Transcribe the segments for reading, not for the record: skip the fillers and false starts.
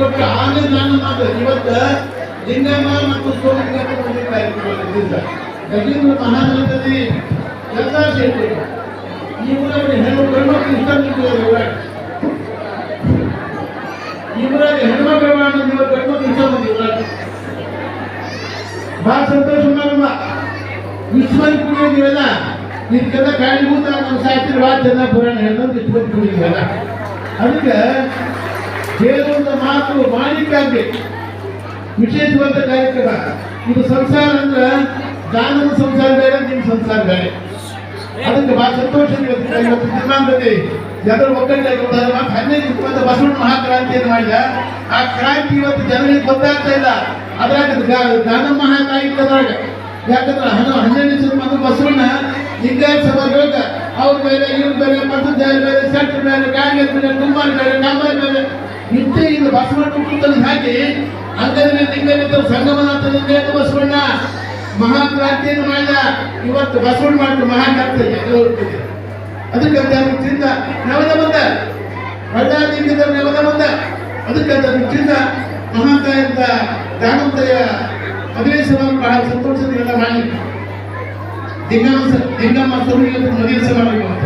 ಕೊಟ್ಟು ಆಮೇಲೆ ನಾನು ಮಾತು ಇವತ್ತು ಲಿಂಗಮ್ಮ ಮತ್ತು ಸೋಲಿಗೆ ಗಜೇಂದ್ರ ಮಹಾನಗರದಲ್ಲಿ ಎಲ್ಲ ಸೇರಿ ಈ ಊರಲ್ಲಿ ಹೆಣ್ಣು ಗಂಡು ಇಷ್ಟ ನಿಂತಿದ್ದಾರೆ. ಈ ಊರಲ್ಲಿ ಹೆಣ್ಮಕ್ಳು ನೀವು ಗಂಡು ಇಷ್ಟ ಬಂದಿದ್ದಾರೆ. ಬಹಳ ಸಂತೋಷ ಮಾಡಮ್ಮ. ವಿಶ್ವದಲ್ಲಿ ಕುಡಿಯೋದಿವೆಲ್ಲ ಇದಕ್ಕೆಲ್ಲ ಕಾಣಿಭೂತ ನಮ್ಮ ಸಾಹಿತ್ಯ ಭಾಳ ಚೆನ್ನಾಗಿ ಪುರಾಣ ಹೇಳಿದ್ರೆ ವಿಶ್ವದಲ್ಲಿ ಕುಡಿಯೋದಿವೆಲ್ಲ. ಅದಕ್ಕೆ ಹೇಳುವಂಥ ಮಾತು ಮಾಣಿಕ್ಕಾಗಬೇಕು. ವಿಶೇಷವಾದ ಕಾರ್ಯಕ್ರಮ ಇದು. ಸಂಸಾರ ಅಂದ್ರೆ ದಾನದ ಸಂಸಾರ ಬೇರೆ, ನಿಮ್ಮ ಸಂಸಾರ ಬೇರೆ. ಅದಕ್ಕೆ ಬಹಳ ಸಂತೋಷ. ಇವತ್ತು ದಿನಾಂಕದಲ್ಲಿ ಜನರು ಒಗ್ಗಟ್ಟಾಗಿರ್ತಾರೆ. 15 ಬಸವಣ್ಣ ಮಹಾಕ್ರಾಂತಿಯನ್ನು ಮಾಡಿದ. ಆ ಕ್ರಾಂತಿ ಇವತ್ತು ಜನರಿಗೆ ಗೊತ್ತಾಗ್ತಾ ಇಲ್ಲ. ಅದ್ರಾಗ ದಾನ ಮಹಾಕಾಯಿ ಅದ್ರಾಗ ಯಾಕಂದ್ರೆ 12 ಶತಮಾನ ಬಸವಣ್ಣ ಲಿಂಗಾಯತ ಸಭೆಗಳಾಗ ಅವ್ರ ಮೇಲೆ ಇವ್ರ ಮೇಲೆ ಮತದಾರ ಮೇಲೆ ಸೆಂಟ್ರ್ ಮೇಲೆ ಕಾಂಗ್ರೆಸ್ ಮೇಲೆ ಕುಮಾರ್ ಮೇಲೆ ಕಾಂಬಾರ್ ಮೇಲೆ ಇಂತೆ ಇದು ಬಸವಣ್ಣ ಹುಟ್ಟುತ್ತಲ್ಲಿ ಹಾಕಿ ಅಂಗದಲ್ಲಿ ಲಿಂಗಾಯತ ಸಂಗಮನಾಥನಿಂದ ಬಸವಣ್ಣ ಮಹಾಕ್ರಾಂತಿಯನ್ನು ಮಾಡಿದ. ಇವತ್ತು ಬಸವಣ್ಣ ಮಾಡಿದ ಮಹಾಕ್ರಾಂತಿ ಹೊರಟಿದೆ. ಅದಕ್ಕೆ ಚಿಂತ ನವದ ಬಂದ ಹಳ್ಳಾದಿಂದ ನವದ ಬಂದ. ಅದಕ್ಕೆ ಚಿಂತ ಮಹಾಕಾಯಂತ ದಾನಂತಯ ಅಧಿವೇಶನವನ್ನು ಬಹಳ ಸಂತೋಷದಿಂದ ಮಾಡಿ ಲಿಂಗಮ್ಮ ಸೌರಿಗೆ ಮದುವೆ ಸಮಾರಂಭ.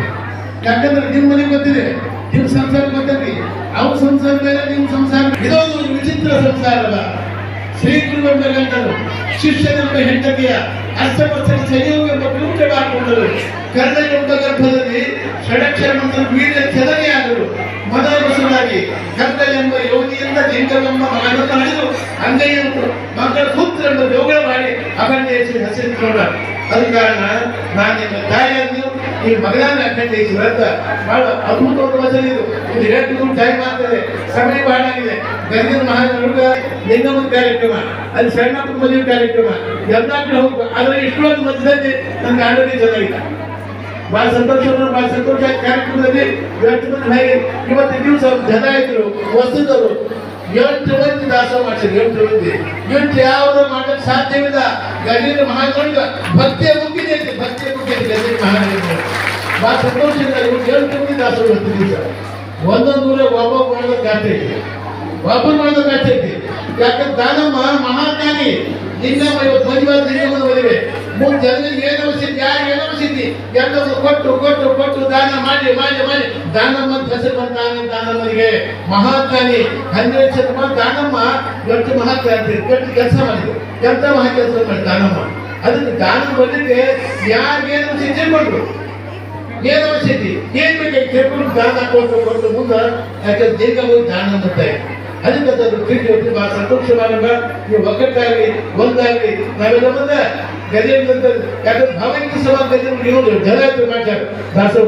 ಯಾಕಂದ್ರೆ ನಿಮ್ಮ ಮನೆಗೆ ಗೊತ್ತಿದೆ, ನಿಮ್ಮ ಸಂಸಾರ ಗೊತ್ತಿದೆ. ಅವ್ರ ಸಂಸಾರ ಬೇರೆ, ನಿಮ್ಮ ಸಂಸಾರ. ಇದೊಂದು ವಿಚಿತ್ರ ಸಂಸಾರದ ಶ್ರೀ ಗುರುಗಳು ಶಿಷ್ಯನೆಂಬ ಹೆಂಡತಿಯ ಅಷ್ಟಪಕ್ಷ ಸಂಯೋಗ ಪೂಜೆ ಮಾಡಿಕೊಂಡರು. ಕರ್ಣಯುಗ ಗರ್ಭದಲ್ಲಿ ಷಡಕ್ಷರ ಮಂತ್ರ ವೀರ್ಯ ಚದನೆಯಾದರು. ಮೊದಲವಾಗಿ ಕರ್ಣ ಎಂಬ ಯೋಗಿಯಿಂದ ಲಿಂಗವೆಂಬ ಮಗನ ಮಾಡಿದು ಅಂಗೈಯನ್ನು ಮಕ್ಕಳ ಪುತ್ರ ಎಂಬ ಯೋಗ ಮಾಡಿ ಅಖಂಡೇಶ್ವರಿ ಹಸಿರುಕೊಂಡ. ಅದ ಕಾರಣ ನಾನು ನಿಮ್ಮ ತಾಯಿಯನ್ನು ಈ ಮಗನನ್ನು ಅಖಂಡೇಶ್ವರ ಅಂತ ಬಹಳ ಅದ್ಭುತವಾದ ವಚನ ಇದು. ಇದು ಹೇಳ್ತಿದ್ದು ಟೈಮ್ ಆಗ್ತದೆ, ಸಮಯ ಬಹಳ ಆಗಿದೆ. ಗಂಜಿನ ಮಹಾನುಗ ಲಿಂಗಮ್ಮನ ಕಾರ್ಯಕ್ರಮ, ಅಲ್ಲಿ ಸಣ್ಣಪ್ಪನ ಮದುವೆ ಕಾರ್ಯಕ್ರಮ ಎಲ್ಲ ಕಡೆ ಹೋಗ್ಬೇಕು. ಆದ್ರೆ ಇಷ್ಟೊಂದು ಮಧ್ಯದಲ್ಲಿ ನನಗೆ ಆಡೋದೇ ಚೆನ್ನಾಗಿಲ್ಲ. ಬಹಳ ಸಂತೋಷ ಆಯ್ತು. ಕಾರ್ಯಕ್ರಮದಲ್ಲಿ ಇವತ್ತು ದಿವಸ ಜನ ಇದ್ರು, ವಸ್ತುದವರು 8 ಮಂದಿ ದಾಸೋಹ ಮಾಡ್ತಾರೆ. 8 ಮಂದಿ 8 ಯಾವುದು ಮಾಡಕ್ಕೆ ಸಾಧ್ಯವಿಲ್ಲ. ಗಜೇಂದ್ರ ಮಹಾನುಗ ಭಕ್ತಿಯ ಮುಗಿದೈತಿ, ಗಜೇಂದ್ರ ಮಹಾನುಗ ಬಹಳ ಸಂತೋಷದಿಂದ 8 ಮಂದಿ ದಾಸೋಹ ಇವತ್ತು ದಿವಸ. ಒಂದೊಂದು ಊರ ಒಬ್ಬೊಬ್ಬ ಮಾಡೋದ ಗಾತೆ ಐತಿ, ಒಬ್ಬರು ಮಾಡೋದ ಗಾತೆ ಐತಿ. ಯಾಕಂದ್ರೆ ದಾನಮ್ಮ ಮಹಾಜ್ಞಾನಿ. ಲಿಂಗಮ್ಮ ಇವತ್ತು ಮದುವೆ ಲಿಂಗಮ್ಮನ ಮದುವೆ ಮುಂದೆ ಜನರಿಗೆ ಏನೋ ಸಿದ್ಧಿ, ಯಾರು ಏನೋ ಸಿದ್ಧಿ ಎಲ್ಲರೂ ಕೊಟ್ಟು ದಾನ ಮಾಡಿ ದಾನಮ್ಮ ಹೆಸರು ಬಂದ ದಾನಮ್ಮನಿಗೆ ಮಹಾಜ್ಞಾನಿ. 12 ಶತಮಾನ ದಾನಮ್ಮ ದೊಡ್ಡ ಮಹಾಕ್ರಾಂತಿ ದೊಡ್ಡ ಕೆಲಸ ಮಾಡಿದ್ರು. ಎಂತ ಮಹಾ ಕೆಲಸ ಮಾಡಿ ದಾನಮ್ಮ. ಅದಕ್ಕೆ ದಾನ ಬದಲಿಗೆ ಯಾರಿಗೇನು ಸಿದ್ಧಿ ಕೊಟ್ಟರು, ಏನೋ ಸಿದ್ಧಿ ಏನ್ ಬೇಕಾಗಿ ಕೇಳ್ಕೊಂಡು ದಾನ ಕೊಟ್ಟು ಮುಂದೆ ಯಾಕಂದ್ರೆ ಲಿಂಗಮ್ಮ ದಾನ ಮಾಡ್ತಾರೆ. ಅದಕ್ಕೆ ಅದು ಪ್ರೀತಿ ಬಹಳ ಸಂತೋಷ ಮಾಡುವ. ನೀವು ಒಗ್ಗಟ್ಟಾಗಲಿ ಒಂದಾಗಲಿ ನಾವೆಲ್ಲ ಮುಂದೆ ಗಜೇಂದ್ರ ಅಂತ. ಯಾಕಂದ್ರೆ ಭಾವೈಕ್ಯ ಸಭಾ ಗಜೇಂದ್ರ ಇವರು ಜಲಯಾತ್ರೆ ಮಾಡ್ತಾರೆ, ದಾಸೋಹ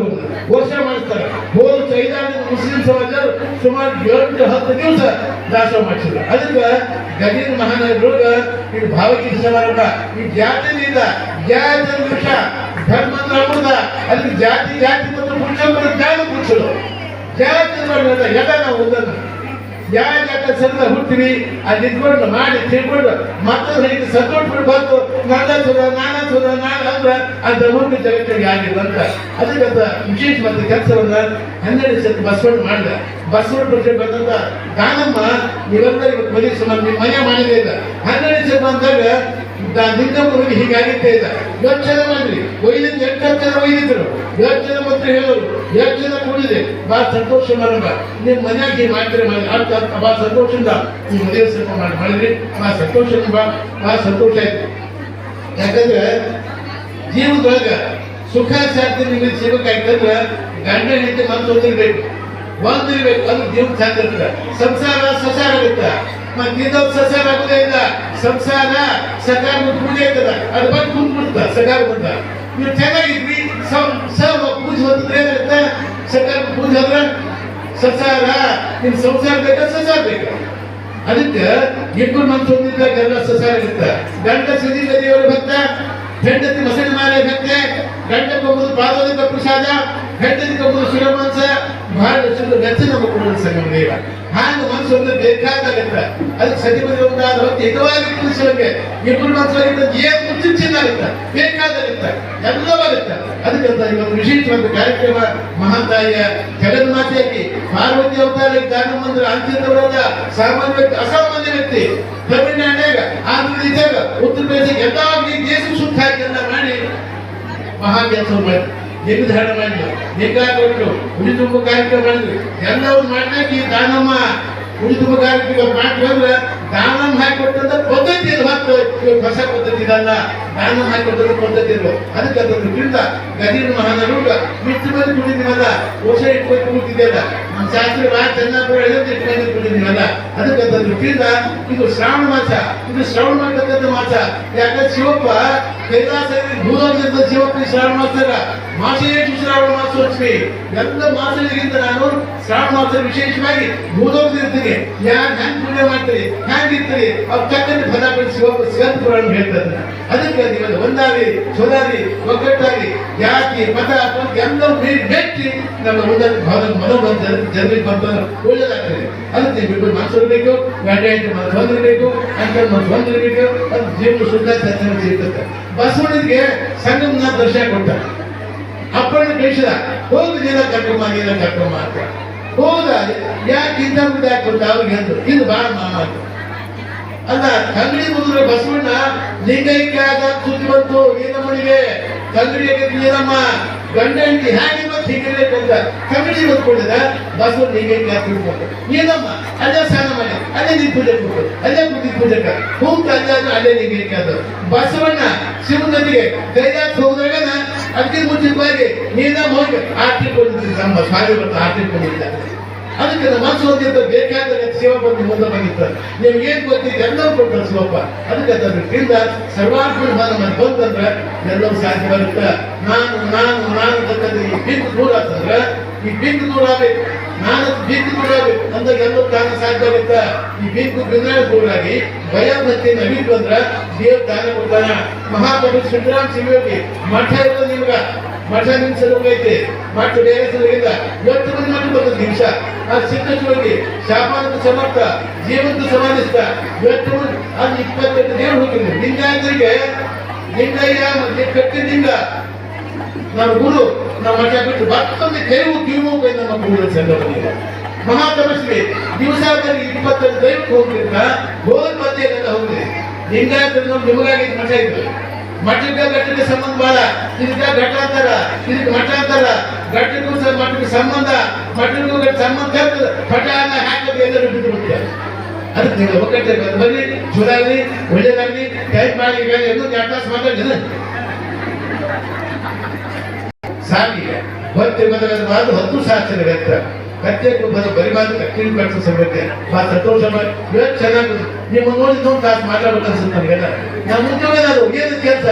ವರ್ಷ ಮಾಡಿಸ್ತಾರೆ. ಹೋದ 5 ಮುಸ್ಲಿಂ ಸಮಾಜರು ಸುಮಾರು 8-10 ದಿವಸ ದಾಸೋಹ ಮಾಡಿಸಿದ್ರು. ಅದಕ್ಕೆ ಗಜೇಂದ್ರ ಮಹಾನಗರೊಳಗ ಇದು ಭಾವೈಕ್ಯ ಸಮಾರಂಭ. ಈ ಜಾತಿಯಿಂದ ಜಾತಿ ವೃಕ್ಷ ಧರ್ಮ ಅಮೃತ. ಅದಕ್ಕೆ ಜಾತಿ ಮತ್ತು ಪುರುಷ ಜ್ಞಾನ ಪುರುಷರು ಜಾತಿ ಮಾಡಿದ ಎಲ್ಲ ನಾವು ಒಂದನ್ನು ಯಾವ ಜಾತ ಸಣ್ಣ ಹುಡ್ತೀವಿ ಅಲ್ಲಿ ನಿಂತ್ಕೊಂಡು ಮಾಡಿ ತಿಳ್ಕೊಂಡು ಮತ್ತೊಂದು ರೈತ ಸತ್ತೋಟ್ಬಿಟ್ಟು ಬಂದು ನಾನು ಅಂದ್ರೆ ಅದು ಧರ್ಮಕ್ಕೆ ಜಗತ್ತಿಗೆ ಆಗಿಲ್ಲ ಅಂತ. ಅದಕ್ಕಂತ ವಿಶೇಷವಾದ ಕೆಲಸವನ್ನ 12 ಶತ ಬಸವಣ್ಣ ಮಾಡಿದ. ಬಸವಣ್ಣ ಪ್ರಜೆ ಬಂದಂತ ದಾನಮ್ಮ ನೀವೆಲ್ಲರಿಗೂ ಮದುವೆ ಸಮಾನ ನಿಮ್ಮ ಮನೆ ಮಾಡಿದೆ ಇಲ್ಲ. 12 ಶತಮಾನದಾಗ ಲಿಂಗಮ್ಮನಿಗೆ ಹೀಗಾಗಿತ್ತೇ ಇಲ್ಲ. 8 ಜನ ಮಾಡ್ರಿ ಒಯ್ದಿದ್ದು 8 ಜನ ಒಯ್ದಿದ್ರು. 8 ಜನ ಮಾತ್ರ ಹೇಳೋರು, 8 ಜನ ಕೂಡಿದೆ. ಬಹಳ ಸಂತೋಷ ಮಾಡೋಣ. ನಿಮ್ಮ ಮನೆಯಾಗಿ ಮಾಡ್ತಾರೆ ಅರ್ಥ ಬಹಳ ಸಂತೋಷದಿಂದ ಈ ಮದುವೆ ಸ್ವಲ್ಪ ಮಾಡಿದ್ರಿ. ಬಹಳ ಸಂತೋಷ ಆಯ್ತು. ಯಾಕಂದ್ರೆ ಜೀವನದೊಳಗ ಸುಖ ಶಾಂತಿ ನಿಮಗೆ ಸಿಗಬೇಕಾಯ್ತಂದ್ರೆ ಗಂಡ ಹೆಂಡತಿ ಮತ್ತೊಂದಿರ್ಬೇಕು, ಒಂದಿರ್ಬೇಕು. ಅದು ಜೀವನ ಶಾಂತಿ ಇರ್ತದೆ. ಸಂಸಾರ ಸಸಾರ ಇರುತ್ತೆ. ಮತ್ತೆ ಸಸಾರ ಆಗುದೇ ಇಲ್ಲ. ಸಂಸಾರ ಸಕಾರ ಪೂಜೆ ಇರ್ತದ, ಅದು ಬಂದು ಕುಂದ್ಬಿಡ್ತ ಸಕಾರ ಬಂದ. ನೀವು ಚೆನ್ನಾಗಿದ್ವಿ ಪೂಜೆ ಹೊತ್ತಿದ್ರೆ ಏನಿರುತ್ತೆ, ಸಕಾರ ಪೂಜೆ ಅಂದ್ರೆ ಸಸಾರ. ನಿಮ್ ಸಂಸಾರ ಬೇಕಾ ಸಸಾರ ಬೇಕಾ? ಅದಕ್ಕೆ ಇಬ್ಬರು ಮನ್ಸು ಹೊಂದಿದ್ದಾಗ ಎಲ್ಲ ಸಸಾರ ಇರುತ್ತೆ. ಗಂಡ ಸಿದ್ಧಿಲ್ಲ ದೇವರ ಭಕ್ತ, ಹೆಂಡತಿ ಮಸಣಿ ಮಾಲೆ ಬೆತ್ತೆ, ಗಂಡ ಕೊಬ್ಬುದು ಪಾದೋದಕ ಪ್ರಸಾದ, ಹೆಂಡತಿ ಕೊಬ್ಬುದು ಸುರಮಾಂಸ, ಬಹಳ ವೆಚ್ಚ ನಮ್ಮ ಕುಟುಂಬದ ಸಂಗಮ ಈಗ ಹಾಗೆ ಮನಸ್ಸು ಬೇಕಾಗತ್ತ. ಅದಕ್ಕೆ ಸತಿಪತಿ ಒಂದಾದ ಹೊತ್ತು ಹಿತವಾಗಿ ತಿಳಿಸುವಂಗೆ ಇಬ್ಬರು ಮನಸ್ಸಾಗಿದ್ದ ಏನು ಮುಚ್ಚಿನ ಆಗುತ್ತೆ, ಬೇಕಾಗತ್ತ, ಎಲ್ಲವಾಗುತ್ತೆ. ಅದಕ್ಕಂತ ಇವತ್ತು ವಿಶೇಷವಾದ ಕಾರ್ಯಕ್ರಮ ಮಹಾತಾಯಿಯ ಜಗನ್ಮಾತೆಯಾಗಿ ಪಾರ್ವತಿ ಅವತಾರ ದಾನಮಂದಿರ ಅಂತ್ಯದವರೆಲ್ಲ ಸಾಮಾನ್ಯ ವ್ಯಕ್ತಿ, ಅಸಾಮಾನ್ಯ ವ್ಯಕ್ತಿ ತಮಿಳುನಾಡಿನಾಗ, ಆಂಧ್ರದೇಶಾಗ, ಉತ್ತರ ಪ್ರದೇಶ ಎಲ್ಲ ದೇಶ ಸುತ್ತ ಹಾಕಿ ಎಲ್ಲ ಮಾಡಿ ಮಹಾ ಕೆಲಸ ಮಾಡಿ ನಿರ್ಧಾರ ಮಾಡಿದ್ರು, ನಿಗ್ರಹ ಕೊಟ್ಟರು, ಉಡಿ ತುಂಬ ಕಾರ್ಯಕ್ರಮ ಮಾಡಿದ್ರು. ಎಲ್ಲವೂ ಮಾಡಲಿಕ್ಕೆ ಈ ದಾನಮ್ಮ ಉಡಿ ತುಂಬ ಕಾರ್ಯಕ್ರಮ ಮಾಡ್ತೀವಿ ಅಂದ್ರೆ ದಾನಮ್ಮ ಹಾಕಿಕೊಟ್ಟಂತ ಪದ್ಧತಿ ಇದು. ಮತ್ತು ಹೊಸ ಪದ್ಧತಿ ಇದಲ್ಲ, ದಾನಮ್ಮ ಹಾಕಿಕೊಟ್ಟಂತ ಪದ್ಧತಿ ಇದು. ಅದಕ್ಕೆ ಅದೊಂದು ಕಿಂತ ಗದೀರ್ ಮಹಾನರು ಮಿಟ್ಟು ಮಂದಿ ಕುಡಿದೀವಲ್ಲ, ವರ್ಷ ಇಟ್ಕೊಂಡು ಕೂತಿದ್ದೆಲ್ಲ ನಮ್ಮ ಶಾಸ್ತ್ರ ಭಾಳ ಚೆನ್ನಾಗಿ ಇಟ್ಟು ಮಂದಿ ಕುಡಿದೀವಲ್ಲ. ಅದಕ್ಕೆ ಅದೊಂದು ಕಿಂತ ಇದು ಶ್ರಾವಣ ಮಾಸ, ಇದು ಶ್ರವಣ ಮಾಡ್ತಕ್ಕಂಥ ಮಾಸ. ಯಾಕಂದ್ರೆ ಶಿವಪ್ಪ ಕೈಲಾಸ ಭೂಲೋಕದಿಂದ ಶಿವಪ್ಪ ಶ್ರಾವಣ ಮಾಸದಾಗ ಮಾಸೇಶು ಶ್ರಾವಣ ಮಾಸೋತ್ಸವಿ ಎಲ್ಲ ಮಾಸಗಳಿಗಿಂತ ನಾನು ಶ್ರಾವಣ ಮಾಸ ವಿಶೇಷವಾಗಿ ಭೂಲೋಕದಿರ್ತೀನಿ. ಯಾರು ಹ್ಯಾಂಗ್ ಪೂಜೆ ಮಾಡ್ತೀರಿ, ಹ್ಯಾಂಗಿರ್ತೀರಿ, ಅವ್ರು ತಕ್ಕಂತೆ ಫಲ ಪಡಿ ಶಿವಪ್ಪ ಶಿವನ್ ಪುರಾಣ ಹೇಳ್ತಾರೆ. ಅದಕ್ಕೆ ನೀವು ಒಂದಾಗಿ ಸೊದಾರಿ ಒಗ್ಗಟ್ಟಾಗಿ ಜಾತಿ ಮತ ಎಲ್ಲವೂ ಮೆಚ್ಚಿ ನಮ್ಮ ಮನೋಬಂಧ ಜನರಿಗೆ ಬಂದ ಒಳ್ಳೆದಾಗ್ತದೆ. ಅದಕ್ಕೆ ನೀವು ಮನಸ್ಸು ಇರಬೇಕು, ಗಂಡ ಹೆಂಡತಿ ಮನಸ್ಸು ಹೊಂದಿರಬೇಕು, ಅಂಕಲ್ ಮನಸ್ಸು ಹೊಂದಿರಬೇಕು. ಅದು ಜೀವನ ಶುದ್ಧ ಸಿಗ್ತದೆ. ಬಸವಣ್ಣನಿಗೆ ಸಂಗಮನ ದರ್ಶನ ಕೊಟ್ಟ, ಅಪ್ಪಣ್ಣ ಕಳಿಸಿದ, ಹೋಗಿ ನೀನ ಕರ್ಕೊಂಬ ಅಂತ ಹೋದ. ಯಾಕೆ ಇಂಥ ಯಾಕೆ ಕೊಟ್ಟ ಅವ್ರಿಗೆ ಅಂದ್ರು, ಇದು ಬಾಳ ಮಾತು ಅಲ್ಲ. ತಂಗಡಿ ಮುಗಿದ್ರೆ ಬಸವಣ್ಣ ಲಿಂಗೈಕ್ಯ ಆಗ ಸುದ್ದಿ ಬಂತು, ನೀನಮ್ಮನಿಗೆ ತಂಗಡಿಗೆ ನೀನಮ್ಮ ಗಂಡ ಹೆಂಡತಿ ಹೇಗೆ ಮತ್ತೆ ಹೀಗಿರ್ಬೇಕು ಅಂತ ತಂಗಡಿ ಬಂದ್ಕೊಂಡಿದ. ಬಸವಣ್ಣ ಲಿಂಗೈಕ್ಯ ತಿಳ್ಕೊಂಡು ನೀನಮ್ಮ ಅಲ್ಲೇ ಸ್ನಾನ ಮಾಡಿ, ಅಲ್ಲೇ ನೀನ್ ಪೂಜೆ ಕೊಟ್ಟು, ಅಲ್ಲೇ ಬುದ್ಧಿ ಪೂಜಕ ಹೋಗ್ತ ಅಲ್ಲೇ ಲಿಂಗೈಕ್ಯ ಅದು. ಬಸವಣ್ಣ ಶಿವನದಿಗೆ ಕೈಲಾಸ ಹೋದಾಗ ಅದಕ್ಕೆ ಮುಂಚಿತವಾಗಿ ನೀನಮ್ಮ ಹೋಗಿ ಆರ್ತಿ ಕೊಂಡಿದ್ದ, ನಮ್ಮ ಸ್ವಾಮಿ ಬಂದು ಆರ್ತಿ ಕೊಂಡಿದ್ದ. ಅದಕ್ಕೆ ನಮ್ಮ ಮನಸ್ಸು ಹೊಂದಿದ್ದ ಬೇಕಾದ ಶಿವ ಬಂದು ಮುಂದೆ ಬಂದಿರ್ತಾರೆ. ನಿಮ್ಗೆ ಏನ್ ಗೊತ್ತಿದ್ದು ಎಲ್ಲವೂ ಕೊಡ್ತಾರೆ ಶಿವಪ್ಪ. ಅದಕ್ಕೆ ಅದರಿಂದ ಸರ್ವಾರ್ಪಣ ಭಾವ ಬಂತಂದ್ರೆ ಎಲ್ಲವೂ ಸಾಧ್ಯವಾಗುತ್ತೆ. ನಾನು ನಾನು ನಾನು ಅಂತಂದ್ರೆ ಈ ಬಿಂದು ದೂರ ಅಂತಂದ್ರೆ ಈ ಬಿಂದು ದೂರ ಆಗ್ಬೇಕು, ನಾನು ಬಿಂದು ದೂರ ಆಗ್ಬೇಕು ಅಂದಾಗ ಎಲ್ಲವೂ ತಾನು ಸಾಧ್ಯ ಆಗುತ್ತೆ. ಈ ಬಿಂದು ಬಿಂದ ದೂರಾಗಿ ಭಯ ಭಕ್ತಿ ನವೀನ್ ಬಂದ್ರ ದೇವ್ ದಾನ ಕೊಡ್ತಾನ. ಮಹಾಕವಿ ಸಿದ್ದರಾಮ ಶಿವಯೋಗಿ ಮಠ ಇರೋದು ನಿಮ್ಗ, ಮಠ ನಿಮ್ ಸಲುವಾಗಿ ಮಠ ಬೇರೆ ಸಲುವಾಗಿಲ್ಲ. 8 ಮಂದಿ ಮಠ ಬಂದ ದಿವಸ ಆ ಸಿದ್ಧವಾಗಿ ಶಾಪಾನಕ ಸಮರ್ಥ ಜೀವಂತ ಸಮಾಧಿಸ್ತ 8 ಮಂದಿ ಅದು 28 ದೇವರು ಹೋಗಿದ್ರು. ಲಿಂಗಾಯತರಿಗೆ ಲಿಂಗಯ್ಯ ಕಟ್ಟಿದ್ದಿಂದ ನಮ್ಮ ಗುರು ನಮ್ಮ ಮಠ ಬಿಟ್ಟು ಮತ್ತೊಂದು ಕೈವು ಕಿವು ನಮ್ಮ ಗುರು ಸಂಘಟನೆ ಮಹಾತಪಸ್ವಿ ದಿವಸ ಬರೀ 28 ದೈವಕ್ಕೆ ಹೋಗ್ಲಿಲ್ಲ, ಹೋದ್ ಮಧ್ಯೆಲ್ಲ ಹೋಗ್ರಿ. ಲಿಂಗಾಯತರು ನಿಮಗಾಗಿ ಮಠ ಇದ್ರು. ಮಠಕ್ಕೆ ಗಟ್ಟಕ್ಕೆ ಸಂಬಂಧ ಬಾಳ, ಇದಕ್ಕೆ ಘಟ ಅಂತಾರ, ಇದಕ್ಕೆ ಮಠ ಅಂತಾರ. ಘಟಕ್ಕೂ ಮಠಕ್ಕೆ ಸಂಬಂಧ, ಮಠಕ್ಕೂ ಸಂಬಂಧ ಪಟ ಹಾಕೋದು ಎಲ್ಲರೂ ಬಿದ್ದು ಬಿಡ್ತಾರೆ. ಅದಕ್ಕೆ ನೀವು ಒಕ್ಕಟ್ಟೆ ಬನ್ನಿ, ಚೂರಾಗಲಿ ಒಳ್ಳೇದಾಗಲಿ ಟೈಪ್ ಮಾಡಿ. ಈಗ ಎಲ್ಲೂ 2 ತಾಸು ಮಾತಾಡಿದ ಸಾಕೀಗ ಬತ್ತೆ ಬದಲಾದ 10 ಶಾಸ್ತ್ರ ವ್ಯಕ್ತ ಕತ್ತೆ ಬರಿ ಮಾತು ಕಟ್ಟಿ ಕಟ್ಟ ಸಮಯಕ್ಕೆ ಬಹಳ ಸಂತೋಷ. ಇವತ್ತು ಚೆನ್ನಾಗಿ ನಿಮ್ಮ ನೋಡಿದ್ದು 1 ತಾಸು ಮಾತಾಡ್ಬೇಕು ಅನ್ಸುತ್ತೆ ನನಗೆಲ್ಲ. ನಾವು ಉದ್ಯೋಗ ಏನು ಕೆಲಸ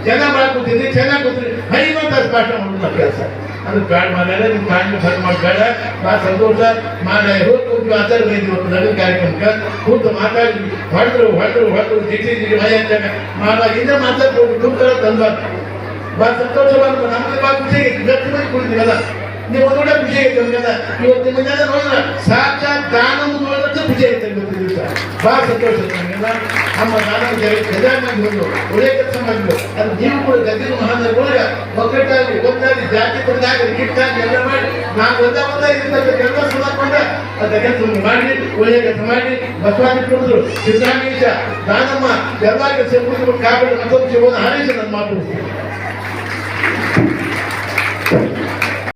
ಜನ ಮಾಡ್ಕೊತಿದ್ರಿ, ಚೆನ್ನಾಗಿ ಕೂತ್ರಿ 50 ತಾಸು ಪಾಠ ಮಾಡೋದು ಕೆಲಸ. ಅದು ಬ್ಯಾಡ್ ಮಾಡಲ್ಲ, ನಿಮ್ ಕಾಣಿಕೆ ಬಂದ್ ಮಾಡಬೇಡ. ಬಹಳ ಸಂತೋಷ ಮಾಡಿ ಹೋಗಿ ಆಚಾರ ಬೈದಿವತ್ತು ನಡುವೆ ಕಾರ್ಯಕ್ರಮಕ್ಕೆ ಕೂತು ಮಾತಾಡಿದ್ವಿ. ಹೊಡೆದ್ರು ಜಿಟಿ ಮೈ ಅಂತಾಗ ಹಿಂದೆ ಮಾತಾಡ್ಕೊಂಡು ತುಂಬ್ತಾರ ತಂದ್ಬಾರ್ದು. ಬಹಳ ಸಂತೋಷ ಬಂದು ನಮ್ಗೆ ಬಹಳ ಖುಷಿ ಆಗೈತಿ. ಗಟ್ಟಿ ಮಂದಿ ಕುಡಿದೀವಲ್ಲ, ನೀವು ನೋಡ ಖುಷಿ ಆಗೈತೆ ನಮ್ಗೆಲ್ಲ. ಇವತ್ತು ನಿಮ್ಮೆಲ್ಲ ನೋಡಿದ್ರೆ ಸಾಕ್ಷಾತ್ ದಾನ ನೋಡಿದ್ರೆ ಖುಷಿ ಆಗೈತೆ. ಇವತ್ತು ದಿವಸ ಬಹಳ ಸಂತೋಷ ನಮಗೆಲ್ಲ. ನಮ್ಮ ದಾನ ಗಜಾಗಿ ಬಂದು ಒಳ್ಳೆ ಕೆಲಸ ಮಾಡಿದ್ರು. ಅದು ನೀವು ಕೂಡ ಗದ್ದಿನ ಮಹಾನಗರ ಒಗ್ಗಟ್ಟಾಗಿ ಒಂದಾಗಿ ಜಾತಿ ಬಂದಾಗಿ ಗಿಟ್ಟಾಗಿ ಎಲ್ಲ ಮಾಡಿ ನಾವು ಒಂದ ಇರ್ತಕ್ಕ ಕೆಲಸ ಸುಧಾಕೊಂಡ ಅದ ಕೆಲಸ ಮಾಡಿ ಒಳ್ಳೆ ಕೆಲಸ ಮಾಡಿ ಬಸವಾದಿ ಕುಡಿದ್ರು. ಸಿದ್ದರಾಮೇಶ ದಾನಮ್ಮ ಎಲ್ಲ ಕೆಲಸ ಕುಡಿದು ಕಾಪಾಡಿ ಮತ್ತೊಂದು ಶಿವನ ಹಾರೈಸಿ ನನ್ನ ಮಾತು.